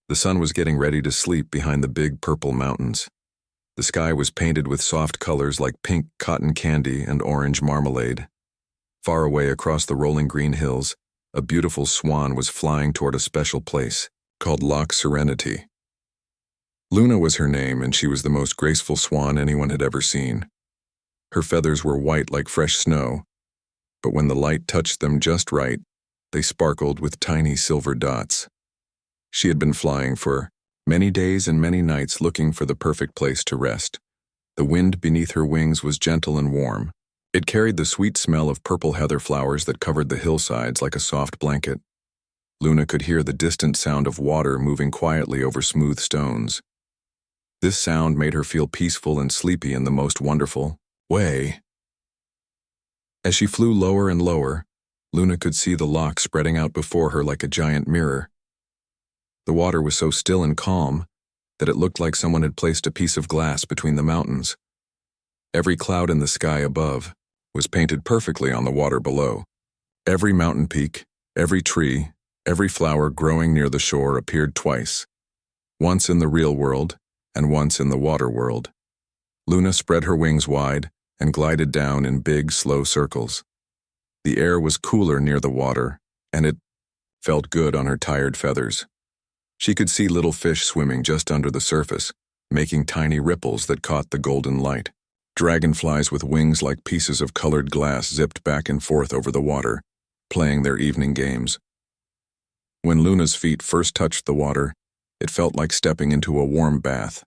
The sun was getting ready to sleep behind the big purple mountains. The sky was painted with soft colors like pink cotton candy and orange marmalade. Far away across the rolling green hills, a beautiful swan was flying toward a special place called Loch Serenity. Luna was her name, and she was the most graceful swan anyone had ever seen. Her feathers were white like fresh snow, but when the light touched them just right, they sparkled with tiny silver dots. She had been flying for many days and many nights looking for the perfect place to rest. The wind beneath her wings was gentle and warm. It carried the sweet smell of purple heather flowers that covered the hillsides like a soft blanket. Luna could hear the distant sound of water moving quietly over smooth stones. This sound made her feel peaceful and sleepy in the most wonderful way. As she flew lower and lower, Luna could see the loch spreading out before her like a giant mirror. The water was so still and calm that it looked like someone had placed a piece of glass between the mountains. Every cloud in the sky above was painted perfectly on the water below. Every mountain peak, every tree, every flower growing near the shore appeared twice, once in the real world and once in the water world. Luna spread her wings wide and glided down in big, slow circles. The air was cooler near the water, and it felt good on her tired feathers. She could see little fish swimming just under the surface, making tiny ripples that caught the golden light. Dragonflies with wings like pieces of colored glass zipped back and forth over the water, playing their evening games. When Luna's feet first touched the water, it felt like stepping into a warm bath.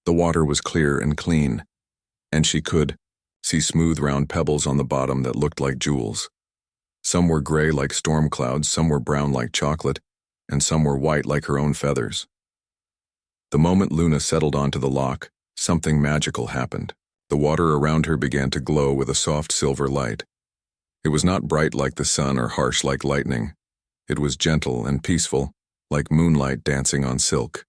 The water was clear and clean, and she could see smooth round pebbles on the bottom that looked like jewels. Some were gray like storm clouds, some were brown like chocolate, and some were white like her own feathers. The moment Luna settled onto the loch, something magical happened. The water around her began to glow with a soft silver light. It was not bright like the sun or harsh like lightning. It was gentle and peaceful, like moonlight dancing on silk.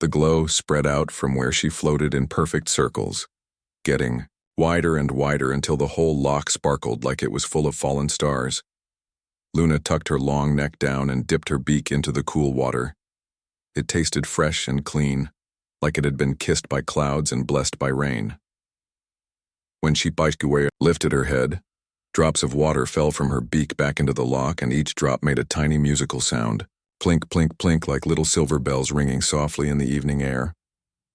The glow spread out from where she floated in perfect circles, getting wider and wider until the whole loch sparkled like it was full of fallen stars. Luna tucked her long neck down and dipped her beak into the cool water. It tasted fresh and clean, like it had been kissed by clouds and blessed by rain. When she lifted her head, drops of water fell from her beak back into the loch, and each drop made a tiny musical sound, plink, plink, plink, like little silver bells ringing softly in the evening air.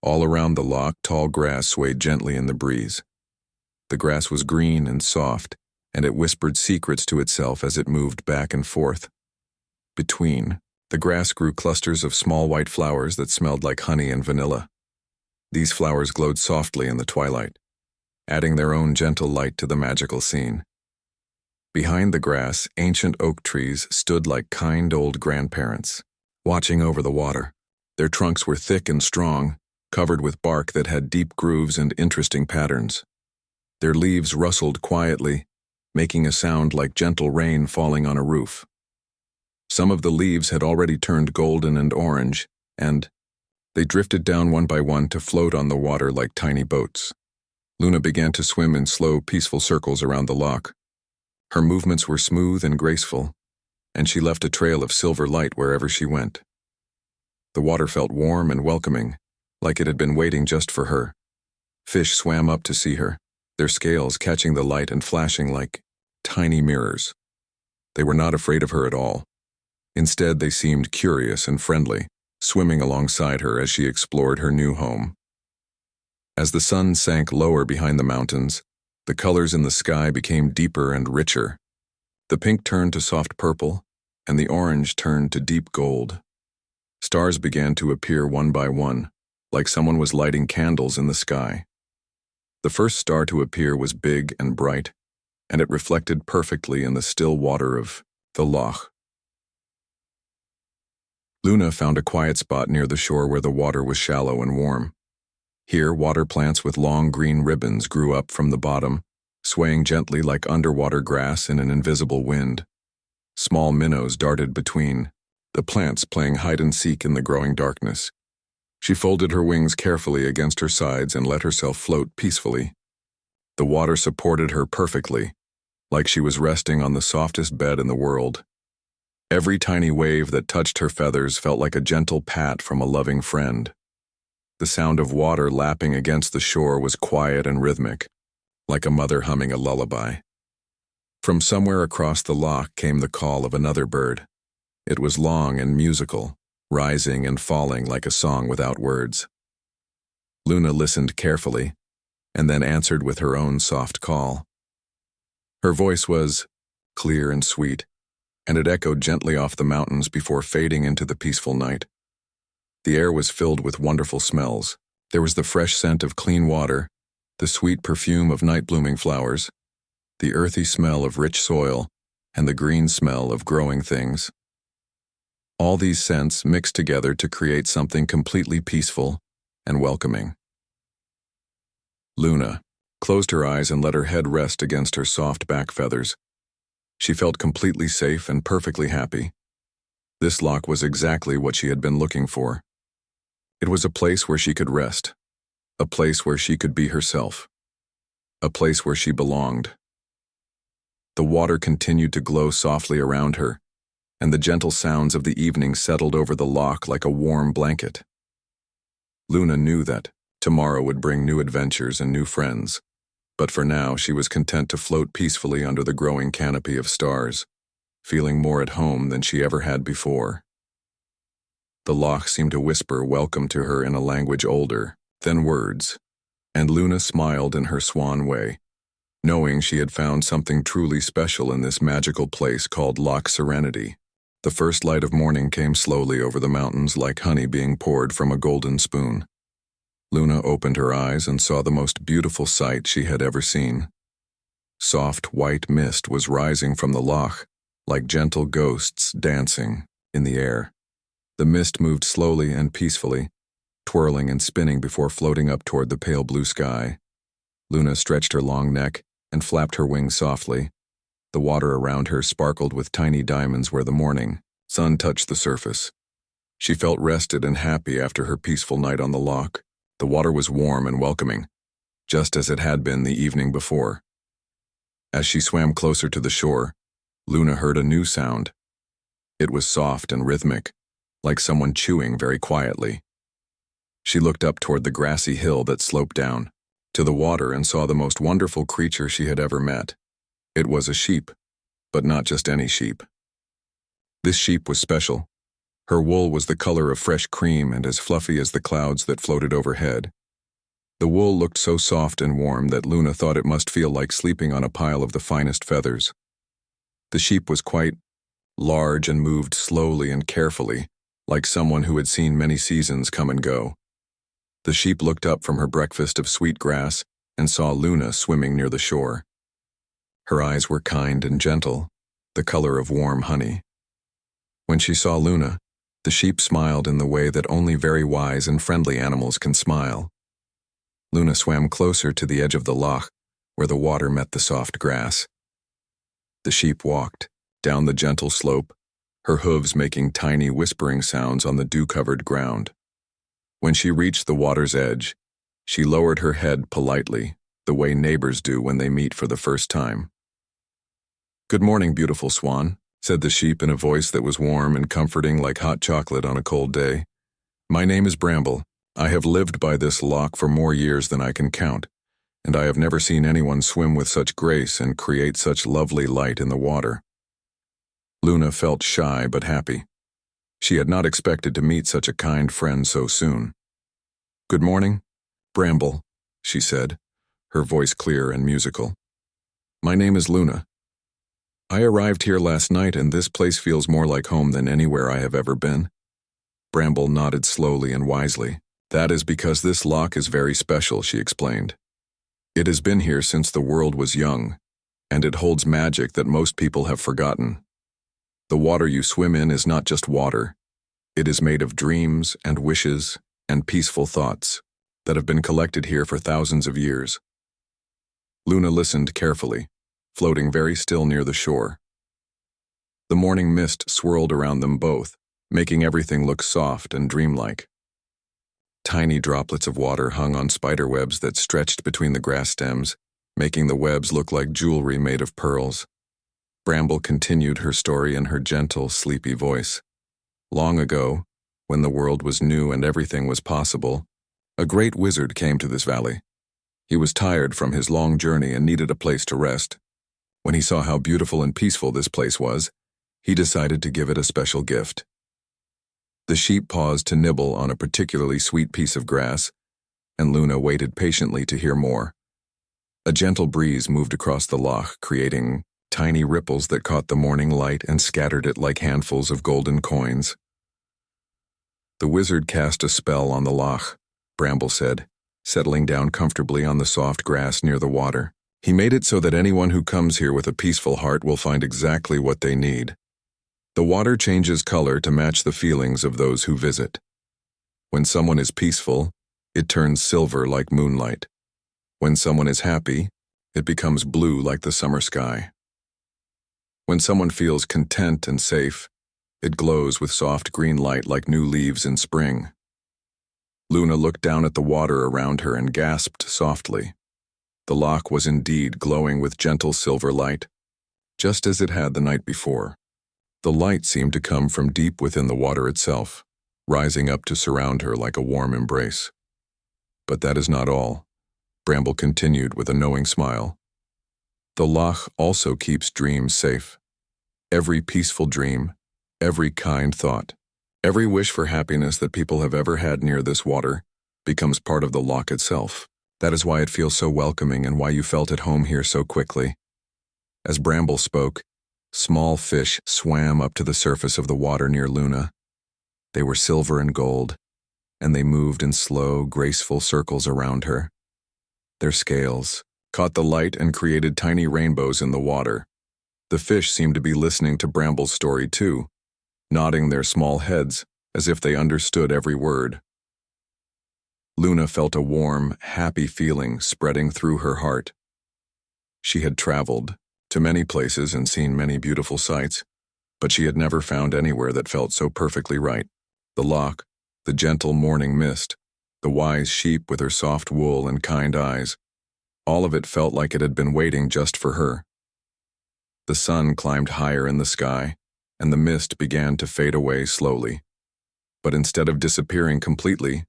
All around the loch, tall grass swayed gently in the breeze. The grass was green and soft, and it whispered secrets to itself as it moved back and forth. Between the grass grew clusters of small white flowers that smelled like honey and vanilla. These flowers glowed softly in the twilight, adding their own gentle light to the magical scene. Behind the grass, ancient oak trees stood like kind old grandparents, watching over the water. Their trunks were thick and strong, covered with bark that had deep grooves and interesting patterns. Their leaves rustled quietly, making a sound like gentle rain falling on a roof. Some of the leaves had already turned golden and orange, and they drifted down one by one to float on the water like tiny boats. Luna began to swim in slow, peaceful circles around the loch. Her movements were smooth and graceful, and she left a trail of silver light wherever she went. The water felt warm and welcoming, like it had been waiting just for her. Fish swam up to see her, their scales catching the light and flashing like tiny mirrors. They were not afraid of her at all. Instead, they seemed curious and friendly, swimming alongside her as she explored her new home. As the sun sank lower behind the mountains, the colors in the sky became deeper and richer. The pink turned to soft purple, and the orange turned to deep gold. Stars began to appear one by one, like someone was lighting candles in the sky. The first star to appear was big and bright, and it reflected perfectly in the still water of the loch. Luna found a quiet spot near the shore where the water was shallow and warm. Here, water plants with long green ribbons grew up from the bottom, swaying gently like underwater grass in an invisible wind. Small minnows darted between the plants, playing hide-and-seek in the growing darkness. She folded her wings carefully against her sides and let herself float peacefully. The water supported her perfectly, like she was resting on the softest bed in the world. Every tiny wave that touched her feathers felt like a gentle pat from a loving friend. The sound of water lapping against the shore was quiet and rhythmic, like a mother humming a lullaby. From somewhere across the loch came the call of another bird. It was long and musical, rising and falling like a song without words. Luna listened carefully, and then answered with her own soft call. Her voice was clear and sweet, and it echoed gently off the mountains before fading into the peaceful night. The air was filled with wonderful smells. There was the fresh scent of clean water, the sweet perfume of night-blooming flowers, the earthy smell of rich soil, and the green smell of growing things. All these scents mixed together to create something completely peaceful and welcoming. Luna closed her eyes and let her head rest against her soft back feathers. She felt completely safe and perfectly happy. This loch was exactly what she had been looking for. It was a place where she could rest, a place where she could be herself, a place where she belonged. The water continued to glow softly around her, and the gentle sounds of the evening settled over the loch like a warm blanket. Luna knew that tomorrow would bring new adventures and new friends, but for now she was content to float peacefully under the growing canopy of stars, feeling more at home than she ever had before. The loch seemed to whisper welcome to her in a language older than words, and Luna smiled in her swan way, knowing she had found something truly special in this magical place called Loch Serenity. The first light of morning came slowly over the mountains like honey being poured from a golden spoon. Luna opened her eyes and saw the most beautiful sight she had ever seen. Soft white mist was rising from the loch, like gentle ghosts dancing in the air. The mist moved slowly and peacefully, twirling and spinning before floating up toward the pale blue sky. Luna stretched her long neck and flapped her wings softly. The water around her sparkled with tiny diamonds where the morning sun touched the surface. She felt rested and happy after her peaceful night on the loch. The water was warm and welcoming, just as it had been the evening before. As she swam closer to the shore, Luna heard a new sound. It was soft and rhythmic, like someone chewing very quietly. She looked up toward the grassy hill that sloped down to the water and saw the most wonderful creature she had ever met. It was a sheep, but not just any sheep. This sheep was special. Her wool was the color of fresh cream and as fluffy as the clouds that floated overhead. The wool looked so soft and warm that Luna thought it must feel like sleeping on a pile of the finest feathers. The sheep was quite large and moved slowly and carefully, like someone who had seen many seasons come and go. The sheep looked up from her breakfast of sweet grass and saw Luna swimming near the shore. Her eyes were kind and gentle, the color of warm honey. When she saw Luna, the sheep smiled in the way that only very wise and friendly animals can smile. Luna swam closer to the edge of the loch, where the water met the soft grass. The sheep walked down the gentle slope, her hooves making tiny whispering sounds on the dew-covered ground. When she reached the water's edge, she lowered her head politely, the way neighbors do when they meet for the first time. "Good morning, beautiful swan," said the sheep in a voice that was warm and comforting like hot chocolate on a cold day. "My name is Bramble. I have lived by this loch for more years than I can count, and I have never seen anyone swim with such grace and create such lovely light in the water." Luna felt shy but happy. She had not expected to meet such a kind friend so soon. "Good morning, Bramble," she said, her voice clear and musical. "My name is Luna. I arrived here last night and this place feels more like home than anywhere I have ever been." Bramble nodded slowly and wisely. "That is because this loch is very special," she explained. "It has been here since the world was young, and it holds magic that most people have forgotten. The water you swim in is not just water. It is made of dreams and wishes and peaceful thoughts that have been collected here for thousands of years." Luna listened carefully, floating very still near the shore. The morning mist swirled around them both, making everything look soft and dreamlike. Tiny droplets of water hung on spider webs that stretched between the grass stems, making the webs look like jewelry made of pearls. Bramble continued her story in her gentle, sleepy voice. Long ago, when the world was new and everything was possible, a great wizard came to this valley. He was tired from his long journey and needed a place to rest. When he saw how beautiful and peaceful this place was, he decided to give it a special gift. The sheep paused to nibble on a particularly sweet piece of grass, and Luna waited patiently to hear more. A gentle breeze moved across the loch, creating tiny ripples that caught the morning light and scattered it like handfuls of golden coins. The wizard cast a spell on the loch, Bramble said, settling down comfortably on the soft grass near the water. He made it so that anyone who comes here with a peaceful heart will find exactly what they need. The water changes color to match the feelings of those who visit. When someone is peaceful, it turns silver like moonlight. When someone is happy, it becomes blue like the summer sky. When someone feels content and safe, it glows with soft green light like new leaves in spring. Luna looked down at the water around her and gasped softly. The loch was indeed glowing with gentle silver light, just as it had the night before. The light seemed to come from deep within the water itself, rising up to surround her like a warm embrace. But that is not all, Bramble continued with a knowing smile. The loch also keeps dreams safe. Every peaceful dream, every kind thought, every wish for happiness that people have ever had near this water becomes part of the loch itself. That is why it feels so welcoming and why you felt at home here so quickly. As Bramble spoke, small fish swam up to the surface of the water near Luna. They were silver and gold, and they moved in slow, graceful circles around her. Their scales caught the light and created tiny rainbows in the water. The fish seemed to be listening to Bramble's story too, nodding their small heads as if they understood every word. Luna felt a warm, happy feeling spreading through her heart. She had traveled to many places and seen many beautiful sights, but she had never found anywhere that felt so perfectly right. The loch, the gentle morning mist, the wise sheep with her soft wool and kind eyes, all of it felt like it had been waiting just for her. The sun climbed higher in the sky, and the mist began to fade away slowly. But instead of disappearing completely,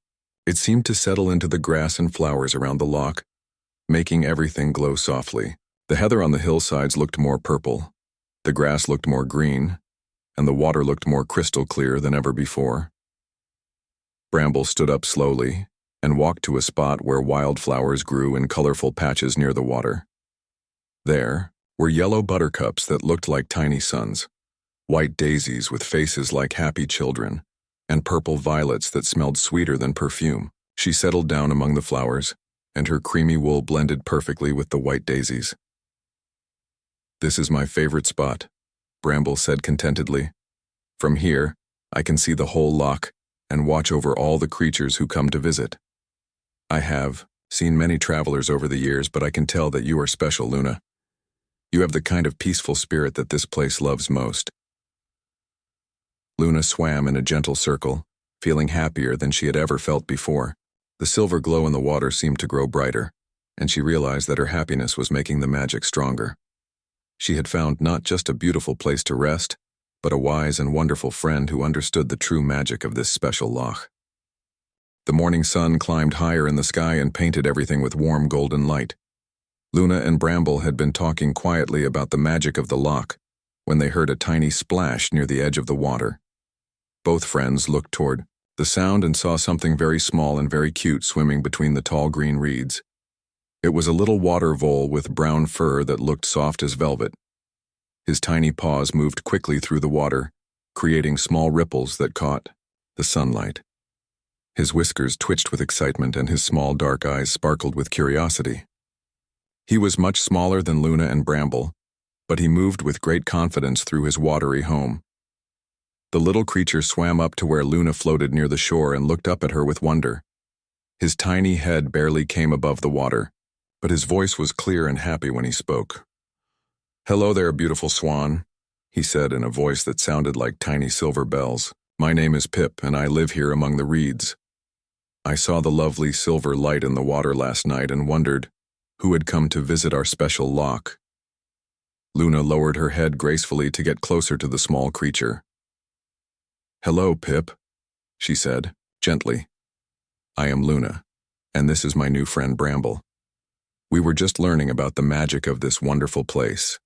it seemed to settle into the grass and flowers around the loch, making everything glow softly. The heather on the hillsides looked more purple, the grass looked more green, and the water looked more crystal clear than ever before. Bramble stood up slowly and walked to a spot where wildflowers grew in colorful patches near the water. There were yellow buttercups that looked like tiny suns, white daisies with faces like happy children, and purple violets that smelled sweeter than perfume. She settled down among the flowers, and her creamy wool blended perfectly with the white daisies. "This is my favorite spot," Bramble said contentedly. "From here, I can see the whole loch and watch over all the creatures who come to visit. I have seen many travelers over the years, but I can tell that you are special, Luna. You have the kind of peaceful spirit that this place loves most." Luna swam in a gentle circle, feeling happier than she had ever felt before. The silver glow in the water seemed to grow brighter, and she realized that her happiness was making the magic stronger. She had found not just a beautiful place to rest, but a wise and wonderful friend who understood the true magic of this special loch. The morning sun climbed higher in the sky and painted everything with warm golden light. Luna and Bramble had been talking quietly about the magic of the loch when they heard a tiny splash near the edge of the water. Both friends looked toward the sound and saw something very small and very cute swimming between the tall green reeds. It was a little water vole with brown fur that looked soft as velvet. His tiny paws moved quickly through the water, creating small ripples that caught the sunlight. His whiskers twitched with excitement and his small dark eyes sparkled with curiosity. He was much smaller than Luna and Bramble, but he moved with great confidence through his watery home. The little creature swam up to where Luna floated near the shore and looked up at her with wonder. His tiny head barely came above the water, but his voice was clear and happy when he spoke. "Hello there, beautiful swan," he said in a voice that sounded like tiny silver bells. "My name is Pip, and I live here among the reeds. I saw the lovely silver light in the water last night and wondered who had come to visit our special loch." Luna lowered her head gracefully to get closer to the small creature. "Hello, Pip," she said, gently. "I am Luna, and this is my new friend Bramble. We were just learning about the magic of this wonderful place."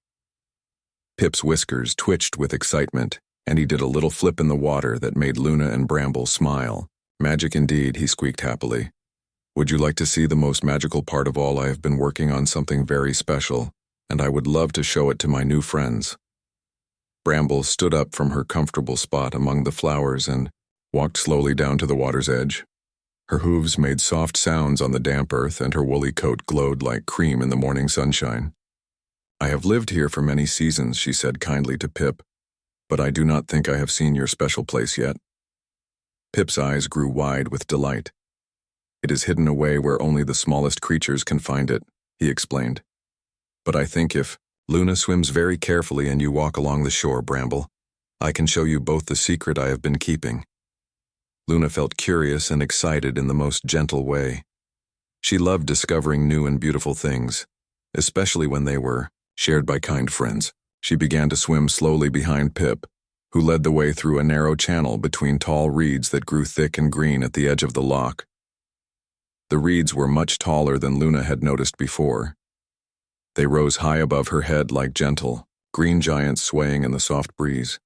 Pip's whiskers twitched with excitement, and he did a little flip in the water that made Luna and Bramble smile. "Magic indeed," he squeaked happily. "Would you like to see the most magical part of all? I have been working on something very special, and I would love to show it to my new friends." Bramble stood up from her comfortable spot among the flowers and walked slowly down to the water's edge. Her hooves made soft sounds on the damp earth, and her woolly coat glowed like cream in the morning sunshine. "I have lived here for many seasons," she said kindly to Pip, "but I do not think I have seen your special place yet." Pip's eyes grew wide with delight. "It is hidden away where only the smallest creatures can find it," he explained. "But I think if Luna swims very carefully and you walk along the shore, Bramble, I can show you both the secret I have been keeping." Luna felt curious and excited in the most gentle way. She loved discovering new and beautiful things, especially when they were shared by kind friends. She began to swim slowly behind Pip, who led the way through a narrow channel between tall reeds that grew thick and green at the edge of the loch. The reeds were much taller than Luna had noticed before. They rose high above her head like gentle, green giants swaying in the soft breeze.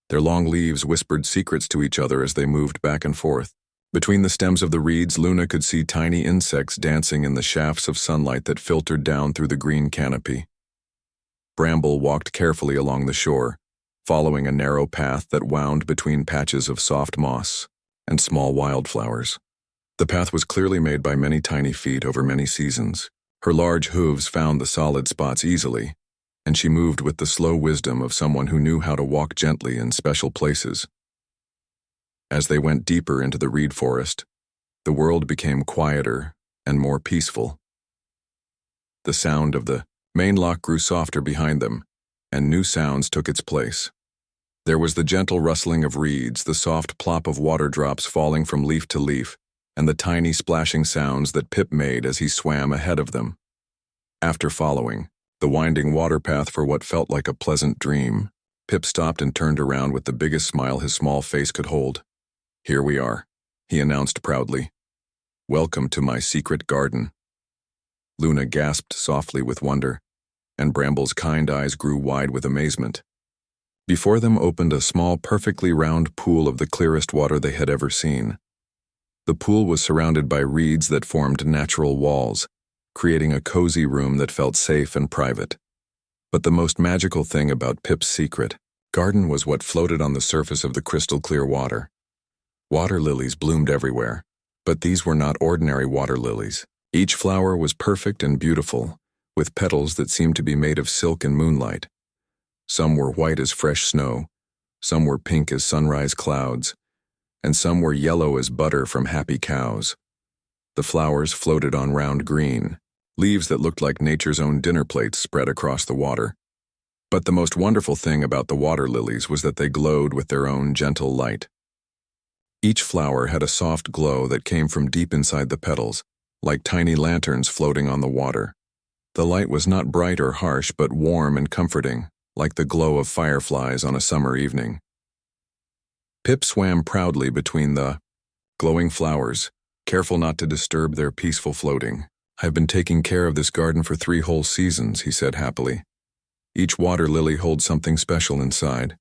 Their long leaves whispered secrets to each other as they moved back and forth. Between the stems of the reeds, Luna could see tiny insects dancing in the shafts of sunlight that filtered down through the green canopy. Bramble walked carefully along the shore, following a narrow path that wound between patches of soft moss and small wildflowers. The path was clearly made by many tiny feet over many seasons. Her large hooves found the solid spots easily, and she moved with the slow wisdom of someone who knew how to walk gently in special places. As they went deeper into the reed forest, the world became quieter and more peaceful. The sound of the main loch grew softer behind them, and new sounds took its place. There was the gentle rustling of reeds, the soft plop of water drops falling from leaf to leaf, and the tiny splashing sounds that Pip made as he swam ahead of them. After following the winding water path for what felt like a pleasant dream, Pip stopped and turned around with the biggest smile his small face could hold. "Here we are," he announced proudly. "Welcome to my secret garden." Luna gasped softly with wonder, and Bramble's kind eyes grew wide with amazement. Before them opened a small, perfectly round pool of the clearest water they had ever seen. The pool was surrounded by reeds that formed natural walls, creating a cozy room that felt safe and private. But the most magical thing about Pip's secret garden was what floated on the surface of the crystal-clear water. Water lilies bloomed everywhere, but these were not ordinary water lilies. Each flower was perfect and beautiful, with petals that seemed to be made of silk and moonlight. Some were white as fresh snow, some were pink as sunrise clouds, and some were yellow as butter from happy cows. The flowers floated on round green, leaves that looked like nature's own dinner plates spread across the water. But the most wonderful thing about the water lilies was that they glowed with their own gentle light. Each flower had a soft glow that came from deep inside the petals, like tiny lanterns floating on the water. The light was not bright or harsh, but warm and comforting, like the glow of fireflies on a summer evening. Pip swam proudly between the glowing flowers, careful not to disturb their peaceful floating. "I've been taking care of this garden for 3 whole seasons," he said happily. "Each water lily holds something special inside.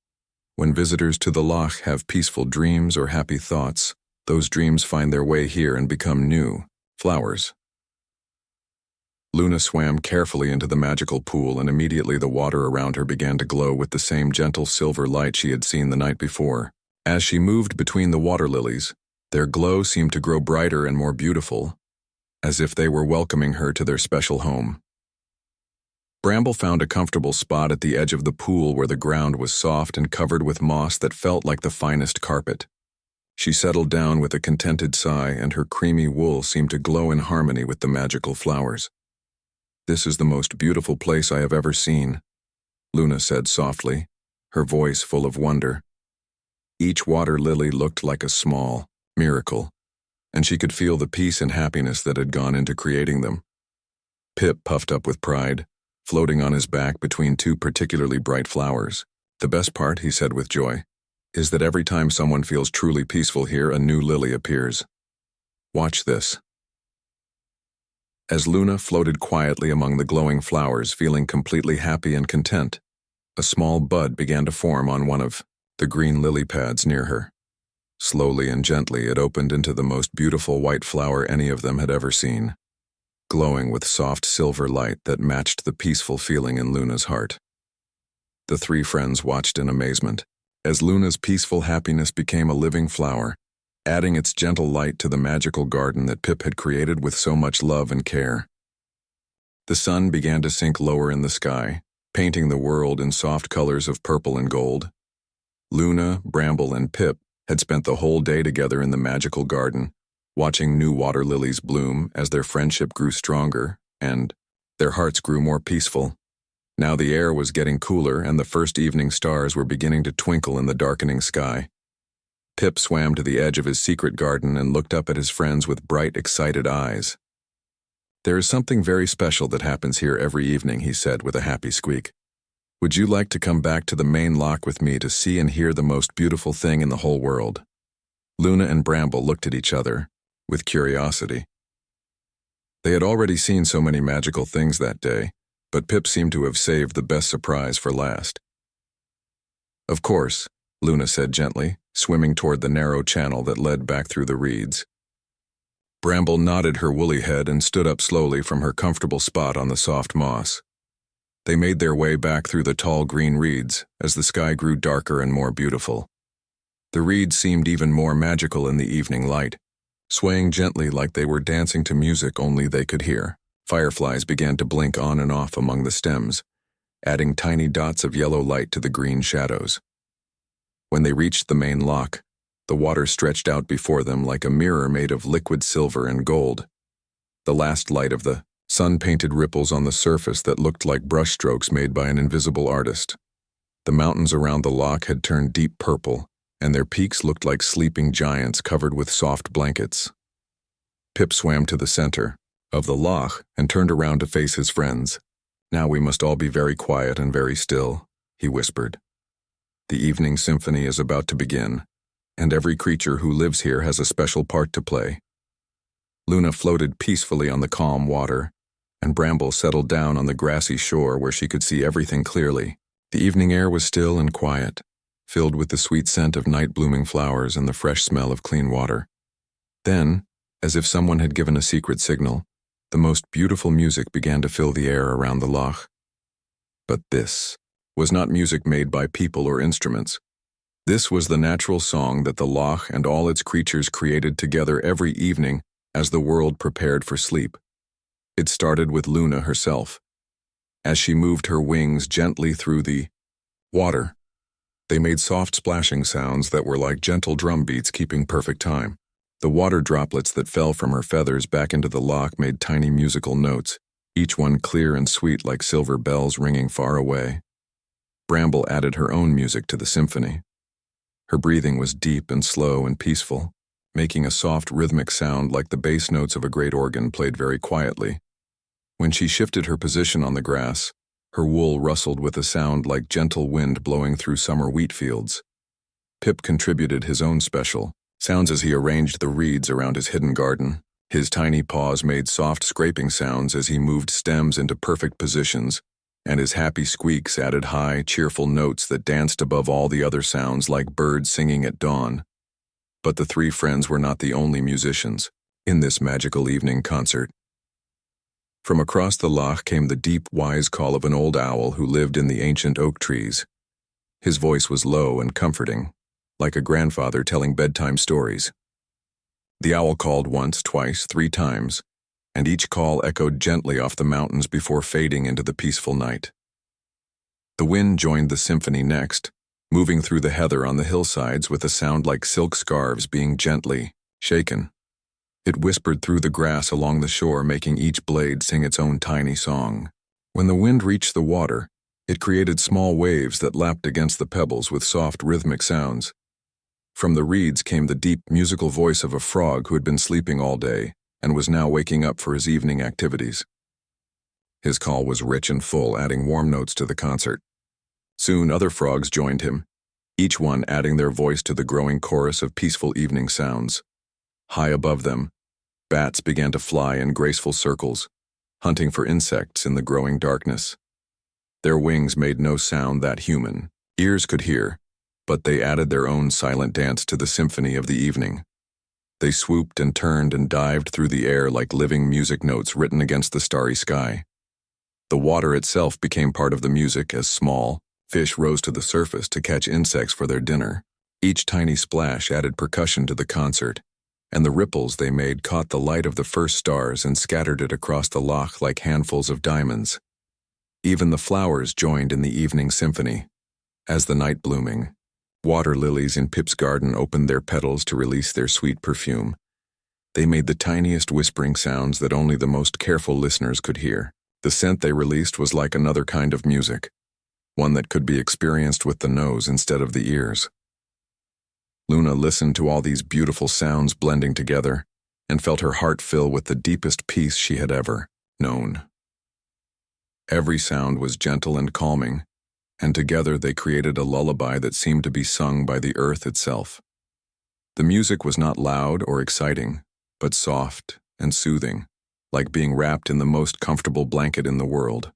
When visitors to the loch have peaceful dreams or happy thoughts, those dreams find their way here and become new flowers." Luna swam carefully into the magical pool, and immediately the water around her began to glow with the same gentle silver light she had seen the night before. As she moved between the water lilies, their glow seemed to grow brighter and more beautiful, as if they were welcoming her to their special home. Bramble found a comfortable spot at the edge of the pool where the ground was soft and covered with moss that felt like the finest carpet. She settled down with a contented sigh, and her creamy wool seemed to glow in harmony with the magical flowers. "This is the most beautiful place I have ever seen," Luna said softly, her voice full of wonder. Each water lily looked like a small miracle, and she could feel the peace and happiness that had gone into creating them. Pip puffed up with pride, floating on his back between two particularly bright flowers. "The best part," he said with joy, "is that every time someone feels truly peaceful here, a new lily appears. Watch this." As Luna floated quietly among the glowing flowers, feeling completely happy and content, a small bud began to form on one of the green lily pads near her. Slowly and gently, it opened into the most beautiful white flower any of them had ever seen, glowing with soft silver light that matched the peaceful feeling in Luna's heart. The three friends watched in amazement as Luna's peaceful happiness became a living flower, adding its gentle light to the magical garden that Pip had created with so much love and care. The sun began to sink lower in the sky, painting the world in soft colors of purple and gold. Luna, Bramble, and Pip had spent the whole day together in the magical garden, watching new water lilies bloom as their friendship grew stronger and their hearts grew more peaceful. Now the air was getting cooler and the first evening stars were beginning to twinkle in the darkening sky. Pip swam to the edge of his secret garden and looked up at his friends with bright, excited eyes. "There is something very special that happens here every evening," he said with a happy squeak. "Would you like to come back to the main loch with me to see and hear the most beautiful thing in the whole world?" Luna and Bramble looked at each other with curiosity. They had already seen so many magical things that day, but Pip seemed to have saved the best surprise for last. "Of course," Luna said gently, swimming toward the narrow channel that led back through the reeds. Bramble nodded her woolly head and stood up slowly from her comfortable spot on the soft moss. They made their way back through the tall green reeds as the sky grew darker and more beautiful. The reeds seemed even more magical in the evening light, swaying gently like they were dancing to music only they could hear. Fireflies began to blink on and off among the stems, adding tiny dots of yellow light to the green shadows. When they reached the main loch, the water stretched out before them like a mirror made of liquid silver and gold. The last light of the sun painted ripples on the surface that looked like brushstrokes made by an invisible artist. The mountains around the loch had turned deep purple, and their peaks looked like sleeping giants covered with soft blankets. Pip swam to the center of the loch and turned around to face his friends. "Now we must all be very quiet and very still," he whispered. "The evening symphony is about to begin, and every creature who lives here has a special part to play." Luna floated peacefully on the calm water, and Bramble settled down on the grassy shore where she could see everything clearly. The evening air was still and quiet, filled with the sweet scent of night-blooming flowers and the fresh smell of clean water. Then, as if someone had given a secret signal, the most beautiful music began to fill the air around the loch. But this was not music made by people or instruments. This was the natural song that the loch and all its creatures created together every evening as the world prepared for sleep. It started with Luna herself. As she moved her wings gently through the water, they made soft splashing sounds that were like gentle drum beats keeping perfect time. The water droplets that fell from her feathers back into the loch made tiny musical notes, each one clear and sweet like silver bells ringing far away. Bramble added her own music to the symphony. Her breathing was deep and slow and peaceful, making a soft rhythmic sound like the bass notes of a great organ played very quietly. When she shifted her position on the grass, her wool rustled with a sound like gentle wind blowing through summer wheat fields. Pip contributed his own special sounds as he arranged the reeds around his hidden garden. His tiny paws made soft scraping sounds as he moved stems into perfect positions, and his happy squeaks added high, cheerful notes that danced above all the other sounds like birds singing at dawn. But the three friends were not the only musicians in this magical evening concert. From across the loch came the deep, wise call of an old owl who lived in the ancient oak trees. His voice was low and comforting, like a grandfather telling bedtime stories. The owl called once, twice, 3 times, and each call echoed gently off the mountains before fading into the peaceful night. The wind joined the symphony next, moving through the heather on the hillsides with a sound like silk scarves being gently shaken. It whispered through the grass along the shore, making each blade sing its own tiny song. When the wind reached the water, it created small waves that lapped against the pebbles with soft rhythmic sounds. From the reeds came the deep musical voice of a frog who had been sleeping all day and was now waking up for his evening activities. His call was rich and full, adding warm notes to the concert. Soon other frogs joined him, each one adding their voice to the growing chorus of peaceful evening sounds. High above them, bats began to fly in graceful circles, hunting for insects in the growing darkness. Their wings made no sound that human ears could hear, but they added their own silent dance to the symphony of the evening. They swooped and turned and dived through the air like living music notes written against the starry sky. The water itself became part of the music as small fish rose to the surface to catch insects for their dinner. Each tiny splash added percussion to the concert, and the ripples they made caught the light of the first stars and scattered it across the loch like handfuls of diamonds. Even the flowers joined in the evening symphony. As the night blooming, water lilies in Pip's garden opened their petals to release their sweet perfume. They made the tiniest whispering sounds that only the most careful listeners could hear. The scent they released was like another kind of music, one that could be experienced with the nose instead of the ears. Luna listened to all these beautiful sounds blending together and felt her heart fill with the deepest peace she had ever known. Every sound was gentle and calming, and together they created a lullaby that seemed to be sung by the earth itself. The music was not loud or exciting, but soft and soothing, like being wrapped in the most comfortable blanket in the world.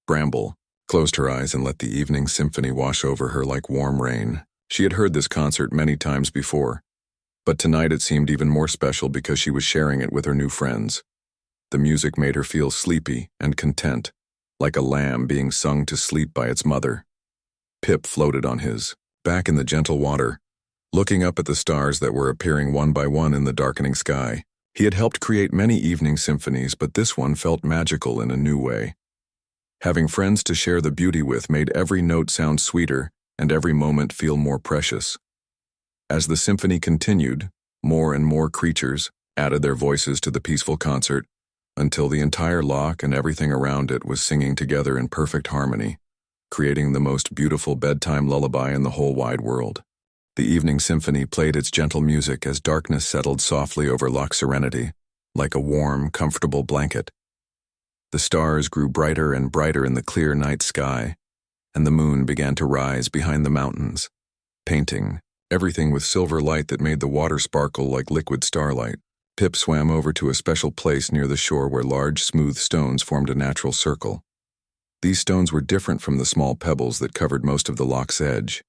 Bramble closed her eyes and let the evening symphony wash over her like warm rain. She had heard this concert many times before, but tonight it seemed even more special because she was sharing it with her new friends. The music made her feel sleepy and content, like a lamb being sung to sleep by its mother. Pip floated on his back in the gentle water, looking up at the stars that were appearing one by one in the darkening sky. He had helped create many evening symphonies, but this one felt magical in a new way. Having friends to share the beauty with made every note sound sweeter and every moment feel more precious. As the symphony continued, more and more creatures added their voices to the peaceful concert until the entire loch and everything around it was singing together in perfect harmony, creating the most beautiful bedtime lullaby in the whole wide world. The evening symphony played its gentle music as darkness settled softly over Loch Serenity, like a warm, comfortable blanket. The stars grew brighter and brighter in the clear night sky, and the moon began to rise behind the mountains, painting everything with silver light that made the water sparkle like liquid starlight. Pip swam over to a special place near the shore where large, smooth stones formed a natural circle. These stones were different from the small pebbles that covered most of the loch's edge.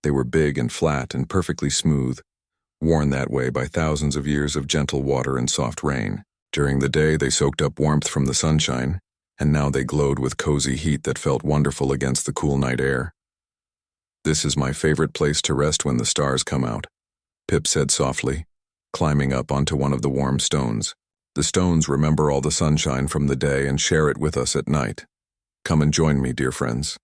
They were big and flat and perfectly smooth, worn that way by thousands of years of gentle water and soft rain. During the day, they soaked up warmth from the sunshine, and now they glowed with cozy heat that felt wonderful against the cool night air. "This is my favorite place to rest when the stars come out," Pip said softly, climbing up onto one of the warm stones. "The stones remember all the sunshine from the day and share it with us at night. Come and join me, dear friends."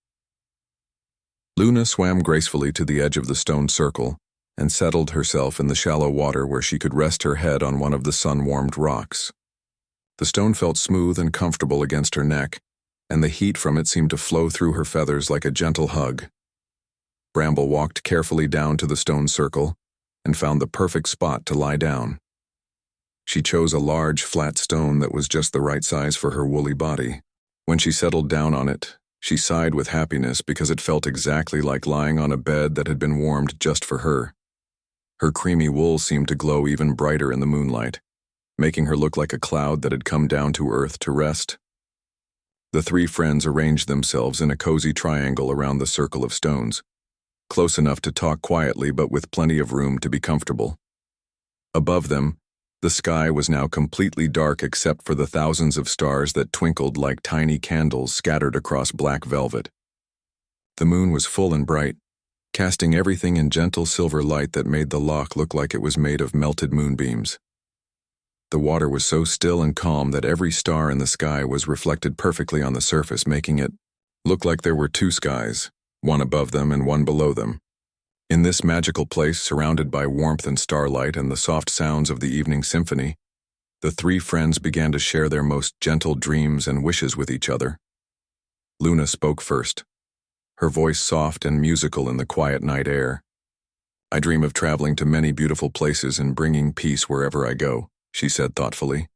Luna swam gracefully to the edge of the stone circle and settled herself in the shallow water where she could rest her head on one of the sun-warmed rocks. The stone felt smooth and comfortable against her neck, and the heat from it seemed to flow through her feathers like a gentle hug. Bramble walked carefully down to the stone circle and found the perfect spot to lie down. She chose a large, flat stone that was just the right size for her woolly body. When she settled down on it, she sighed with happiness because it felt exactly like lying on a bed that had been warmed just for her. Her creamy wool seemed to glow even brighter in the moonlight, making her look like a cloud that had come down to earth to rest. The three friends arranged themselves in a cozy triangle around the circle of stones, close enough to talk quietly but with plenty of room to be comfortable. Above them, the sky was now completely dark except for the thousands of stars that twinkled like tiny candles scattered across black velvet. The moon was full and bright, casting everything in gentle silver light that made the loch look like it was made of melted moonbeams. The water was so still and calm that every star in the sky was reflected perfectly on the surface, making it look like there were two skies, one above them and one below them. In this magical place, surrounded by warmth and starlight and the soft sounds of the evening symphony, the three friends began to share their most gentle dreams and wishes with each other. Luna spoke first, her voice soft and musical in the quiet night air. "I dream of traveling to many beautiful places and bringing peace wherever I go," she said thoughtfully.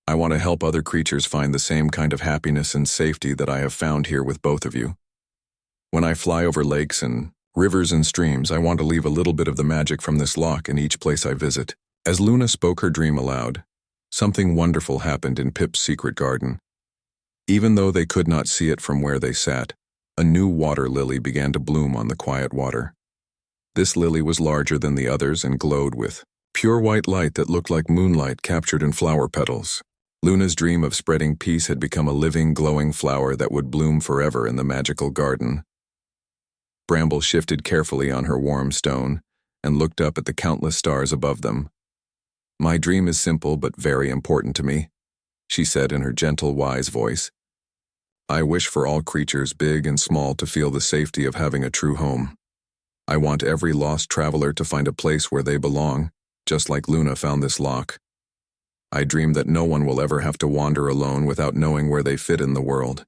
I want to help other creatures find the same kind of happiness and safety that I have found here with both of you. When I fly over lakes and rivers and streams, I want to leave a little bit of the magic from this loch in each place I visit." As Luna spoke her dream aloud, something wonderful happened in Pip's secret garden. Even though they could not see it from where they sat, a new water lily began to bloom on the quiet water. This lily was larger than the others and glowed with pure white light that looked like moonlight captured in flower petals. Luna's dream of spreading peace had become a living, glowing flower that would bloom forever in the magical garden. Bramble shifted carefully on her warm stone and looked up at the countless stars above them. "My dream is simple but very important to me," she said in her gentle, wise voice. "I wish for all creatures, big and small, to feel the safety of having a true home. I want every lost traveler to find a place where they belong, just like Luna found this loch. I dream that no one will ever have to wander alone without knowing where they fit in the world."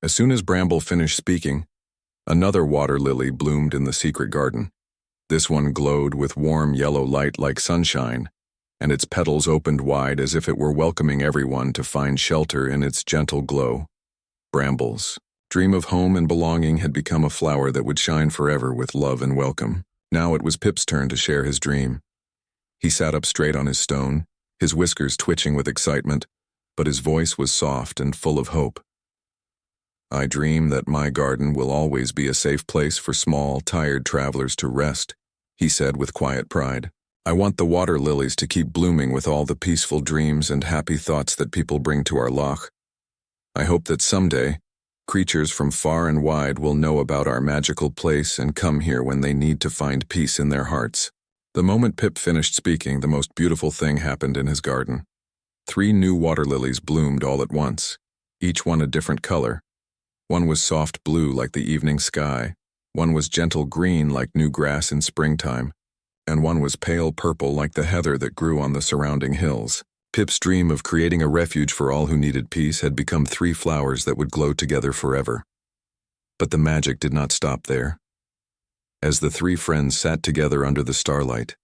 As soon as Bramble finished speaking, another water lily bloomed in the secret garden. This one glowed with warm yellow light like sunshine, and its petals opened wide as if it were welcoming everyone to find shelter in its gentle glow. Bramble's dream of home and belonging had become a flower that would shine forever with love and welcome. Now it was Pip's turn to share his dream. He sat up straight on his stone, his whiskers twitching with excitement, but his voice was soft and full of hope. "I dream that my garden will always be a safe place for small, tired travelers to rest," he said with quiet pride. "I want the water lilies to keep blooming with all the peaceful dreams and happy thoughts that people bring to our loch. I hope that someday, creatures from far and wide will know about our magical place and come here when they need to find peace in their hearts." The moment Pip finished speaking, the most beautiful thing happened in his garden. 3 new water lilies bloomed all at once, each one a different color. One was soft blue like the evening sky, one was gentle green like new grass in springtime, and one was pale purple like the heather that grew on the surrounding hills. Pip's dream of creating a refuge for all who needed peace had become 3 flowers that would glow together forever. But the magic did not stop there. As the 3 friends sat together under the starlight,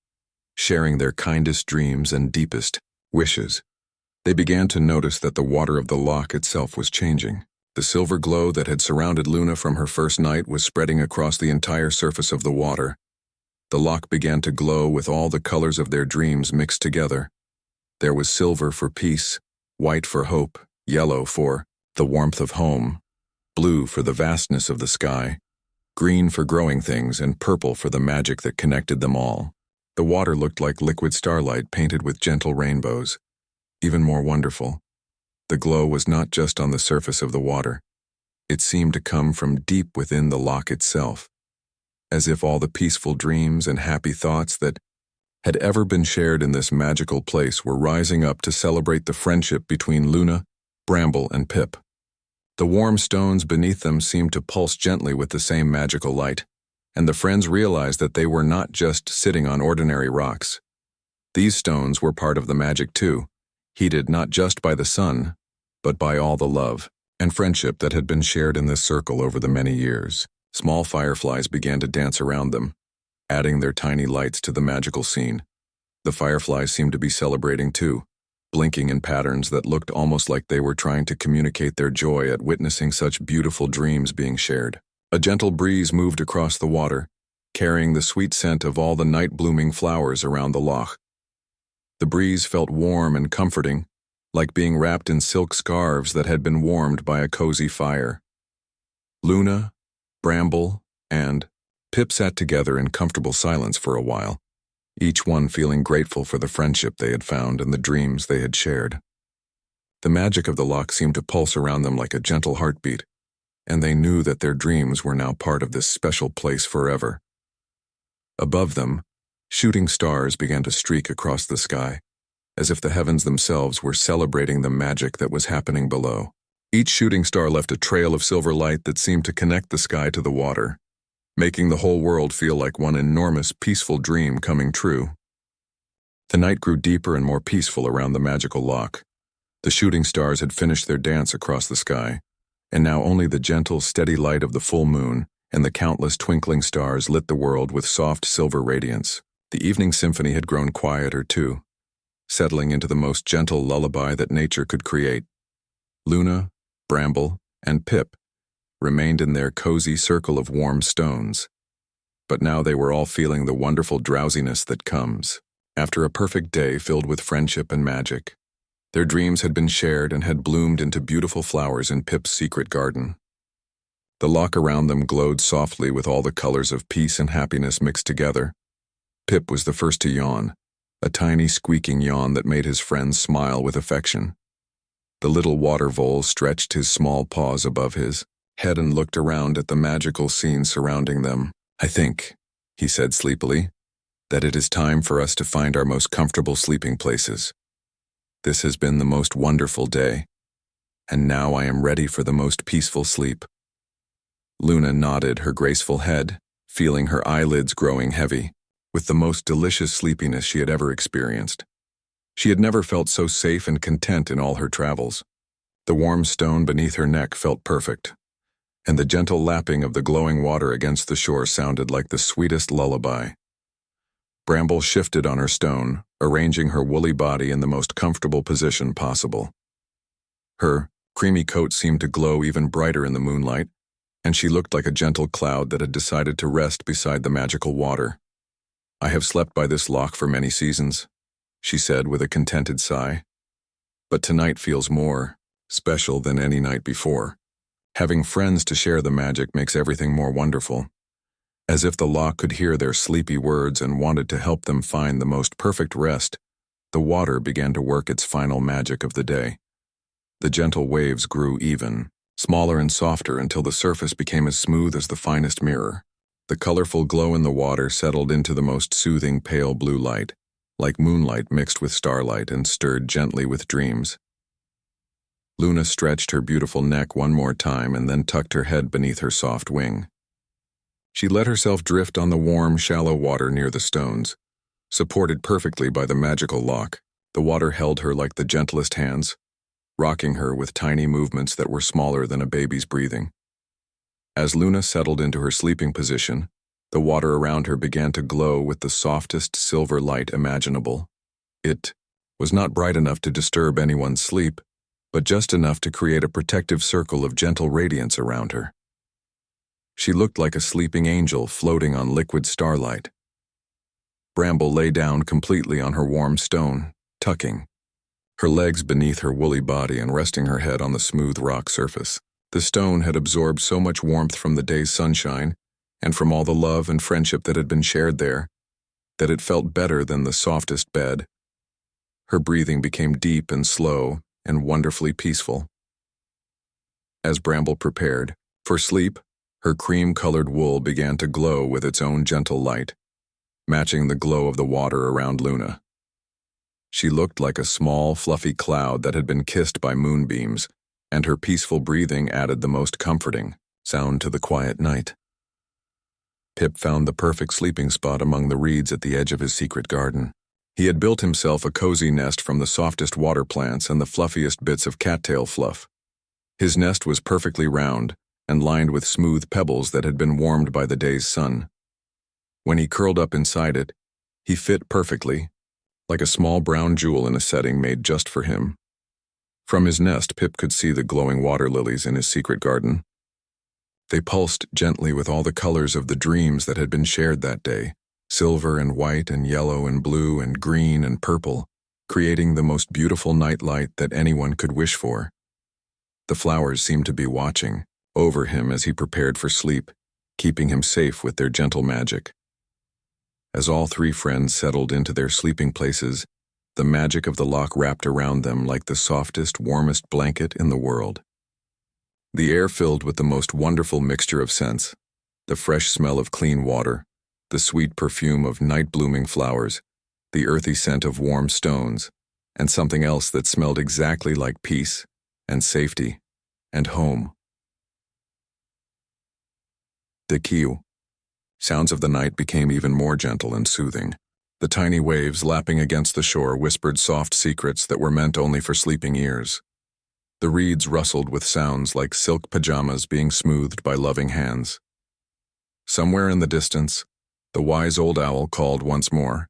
sharing their kindest dreams and deepest wishes, they began to notice that the water of the loch itself was changing. The silver glow that had surrounded Luna from her first night was spreading across the entire surface of the water. The loch began to glow with all the colors of their dreams mixed together. There was silver for peace, white for hope, yellow for the warmth of home, blue for the vastness of the sky, green for growing things, and purple for the magic that connected them all. The water looked like liquid starlight painted with gentle rainbows. Even more wonderful, the glow was not just on the surface of the water. It seemed to come from deep within the loch itself, as if all the peaceful dreams and happy thoughts that had ever been shared in this magical place were rising up to celebrate the friendship between Luna, Bramble, and Pip. The warm stones beneath them seemed to pulse gently with the same magical light, and the friends realized that they were not just sitting on ordinary rocks. These stones were part of the magic too, heated not just by the sun, but by all the love and friendship that had been shared in this circle over the many years. Small fireflies began to dance around them, adding their tiny lights to the magical scene. The fireflies seemed to be celebrating too, blinking in patterns that looked almost like they were trying to communicate their joy at witnessing such beautiful dreams being shared. A gentle breeze moved across the water, carrying the sweet scent of all the night-blooming flowers around the loch. The breeze felt warm and comforting, like being wrapped in silk scarves that had been warmed by a cozy fire. Luna, Bramble, and Pip sat together in comfortable silence for a while, each one feeling grateful for the friendship they had found and the dreams they had shared. The magic of the loch seemed to pulse around them like a gentle heartbeat, and they knew that their dreams were now part of this special place forever. Above them, shooting stars began to streak across the sky, as if the heavens themselves were celebrating the magic that was happening below. Each shooting star left a trail of silver light that seemed to connect the sky to the water, making the whole world feel like one enormous, peaceful dream coming true. The night grew deeper and more peaceful around the magical loch. The shooting stars had finished their dance across the sky, and now only the gentle, steady light of the full moon and the countless twinkling stars lit the world with soft silver radiance. The evening symphony had grown quieter too, settling into the most gentle lullaby that nature could create. Luna, Bramble, and Pip remained in their cozy circle of warm stones. But now they were all feeling the wonderful drowsiness that comes after a perfect day filled with friendship and magic. Their dreams had been shared and had bloomed into beautiful flowers in Pip's secret garden. The loch around them glowed softly with all the colors of peace and happiness mixed together. Pip was the first to yawn, a tiny squeaking yawn that made his friends smile with affection. The little water vole stretched his small paws above his head and looked around at the magical scene surrounding them. "I think," he said sleepily, "that it is time for us to find our most comfortable sleeping places. This has been the most wonderful day, and now I am ready for the most peaceful sleep." Luna nodded her graceful head, feeling her eyelids growing heavy, with the most delicious sleepiness she had ever experienced. She had never felt so safe and content in all her travels. The warm stone beneath her neck felt perfect, and the gentle lapping of the glowing water against the shore sounded like the sweetest lullaby. Bramble shifted on her stone, arranging her woolly body in the most comfortable position possible. Her creamy coat seemed to glow even brighter in the moonlight, and she looked like a gentle cloud that had decided to rest beside the magical water. "I have slept by this loch for many seasons," she said with a contented sigh. "But tonight feels more special than any night before. Having friends to share the magic makes everything more wonderful." As if the loch could hear their sleepy words and wanted to help them find the most perfect rest, the water began to work its final magic of the day. The gentle waves grew even, smaller and softer until the surface became as smooth as the finest mirror. The colorful glow in the water settled into the most soothing pale blue light, like moonlight mixed with starlight and stirred gently with dreams. Luna stretched her beautiful neck one more time and then tucked her head beneath her soft wing. She let herself drift on the warm, shallow water near the stones. Supported perfectly by the magical loch, the water held her like the gentlest hands, rocking her with tiny movements that were smaller than a baby's breathing. As Luna settled into her sleeping position, the water around her began to glow with the softest silver light imaginable. It was not bright enough to disturb anyone's sleep, but just enough to create a protective circle of gentle radiance around her. She looked like a sleeping angel floating on liquid starlight. Bramble lay down completely on her warm stone, tucking her legs beneath her woolly body and resting her head on the smooth rock surface. The stone had absorbed so much warmth from the day's sunshine and from all the love and friendship that had been shared there, that it felt better than the softest bed. Her breathing became deep and slow and wonderfully peaceful. As Bramble prepared for sleep, her cream-colored wool began to glow with its own gentle light, matching the glow of the water around Luna. She looked like a small, fluffy cloud that had been kissed by moonbeams, and her peaceful breathing added the most comforting sound to the quiet night. Pip found the perfect sleeping spot among the reeds at the edge of his secret garden. He had built himself a cozy nest from the softest water plants and the fluffiest bits of cattail fluff. His nest was perfectly round and lined with smooth pebbles that had been warmed by the day's sun. When he curled up inside it, he fit perfectly, like a small brown jewel in a setting made just for him. From his nest, Pip could see the glowing water lilies in his secret garden. They pulsed gently with all the colors of the dreams that had been shared that day, silver and white and yellow and blue and green and purple, creating the most beautiful night light that anyone could wish for. The flowers seemed to be watching over him as he prepared for sleep, keeping him safe with their gentle magic. As all three friends settled into their sleeping places, the magic of the loch wrapped around them like the softest, warmest blanket in the world. The air filled with the most wonderful mixture of scents, the fresh smell of clean water, the sweet perfume of night-blooming flowers, the earthy scent of warm stones, and something else that smelled exactly like peace and safety and home. The kiu. Sounds of the night became even more gentle and soothing. The tiny waves lapping against the shore whispered soft secrets that were meant only for sleeping ears. The reeds rustled with sounds like silk pajamas being smoothed by loving hands. Somewhere in the distance, the wise old owl called once more,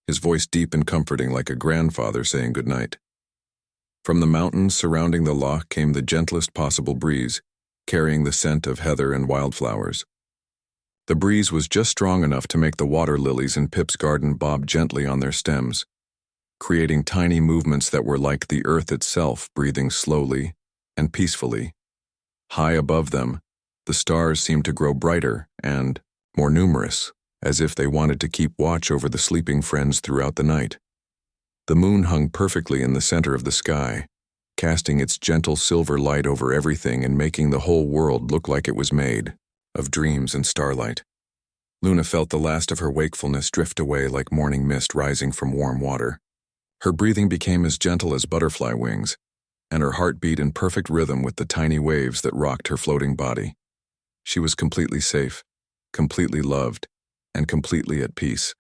his voice deep and comforting like a grandfather saying goodnight. From the mountains surrounding the loch came the gentlest possible breeze, carrying the scent of heather and wildflowers. The breeze was just strong enough to make the water lilies in Pip's garden bob gently on their stems, creating tiny movements that were like the earth itself breathing slowly and peacefully. High above them, the stars seemed to grow brighter and more numerous, as if they wanted to keep watch over the sleeping friends throughout the night. The moon hung perfectly in the center of the sky, casting its gentle silver light over everything and making the whole world look like it was made of dreams and starlight. Luna felt the last of her wakefulness drift away like morning mist rising from warm water. Her breathing became as gentle as butterfly wings, and her heart beat in perfect rhythm with the tiny waves that rocked her floating body. She was completely safe, completely loved, and completely at peace.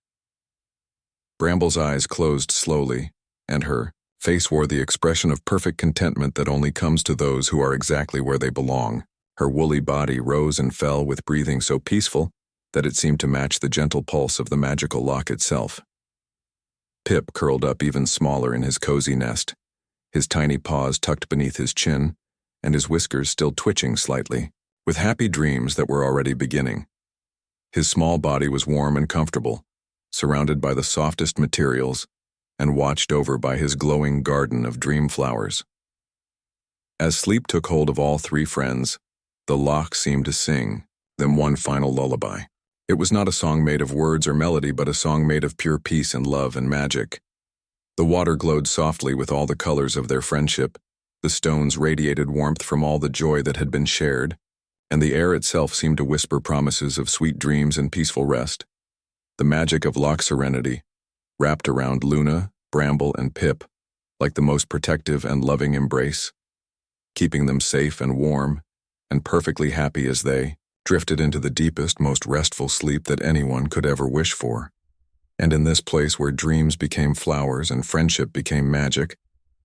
Bramble's eyes closed slowly, and her face wore the expression of perfect contentment that only comes to those who are exactly where they belong. Her woolly body rose and fell with breathing so peaceful that it seemed to match the gentle pulse of the magical loch itself. Pip curled up even smaller in his cozy nest, his tiny paws tucked beneath his chin, and his whiskers still twitching slightly, with happy dreams that were already beginning. His small body was warm and comfortable, surrounded by the softest materials, and watched over by his glowing garden of dream flowers. As sleep took hold of all three friends, the loch seemed to sing them one final lullaby. It was not a song made of words or melody, but a song made of pure peace and love and magic. The water glowed softly with all the colors of their friendship, the stones radiated warmth from all the joy that had been shared, and the air itself seemed to whisper promises of sweet dreams and peaceful rest. The magic of loch serenity wrapped around Luna, Bramble, and Pip like the most protective and loving embrace, keeping them safe and warm and perfectly happy as they drifted into the deepest, most restful sleep that anyone could ever wish for. And in this place where dreams became flowers and friendship became magic,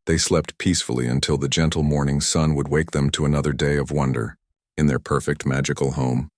they slept peacefully until the gentle morning sun would wake them to another day of wonder in their perfect magical home.